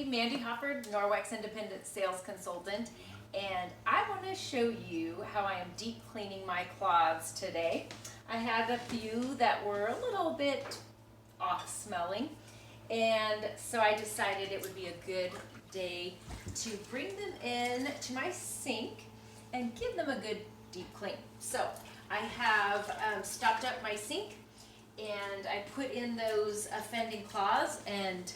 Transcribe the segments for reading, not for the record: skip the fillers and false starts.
Mandy Hofford, Norwex Independent Sales Consultant, and I want to show you how I am deep cleaning my cloths today. I had a few that were a little bit off smelling, and so I decided it would be a good day to bring them in to my sink and give them a good deep clean. So I have stopped up my sink, and I put in those offending cloths, and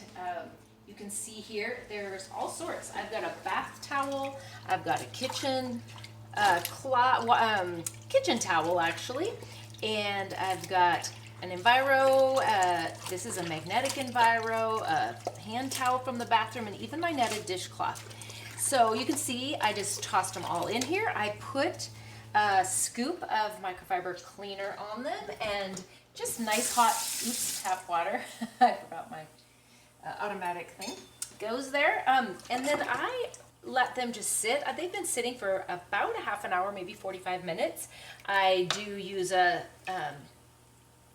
you can see here there's all sorts. I've got a bath towel, I've got a kitchen kitchen towel actually, and I've got an Enviro, this is a magnetic Enviro, a hand towel from the bathroom, and even my netted dishcloth. So you can see I just tossed them all in here. I put a scoop of microfiber cleaner on them and just nice hot, tap water. I forgot my automatic thing. Goes there. And then I let them just sit. They've been sitting for about a half an hour, maybe 45 minutes. I do use a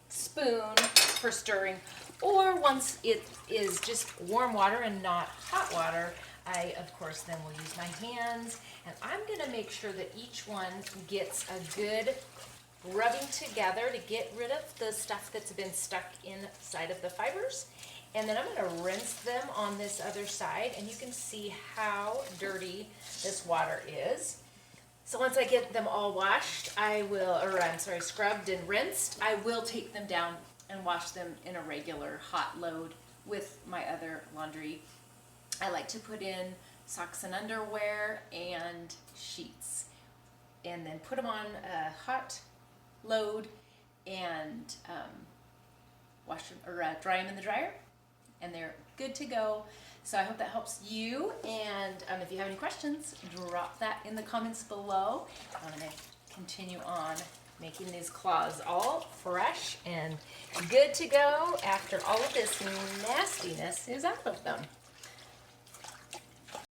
spoon for stirring, or once it is just warm water and not hot water, I of course then will use my hands, and I'm going to make sure that each one gets a good rubbing together to get rid of the stuff that's been stuck inside of the fibers. And then I'm going to rinse them on this other side, and you can see how dirty this water is. So once I get them all washed, scrubbed and rinsed, I will take them down and wash them in a regular hot load with my other laundry. I like to put in socks and underwear and sheets, and then put them on a hot load and wash them or dry them in the dryer, and they're good to go. So I hope that helps you, and if you have any questions, drop that in the comments below. I'm going to continue on making these cloths all fresh and good to go after all of this nastiness is out of them.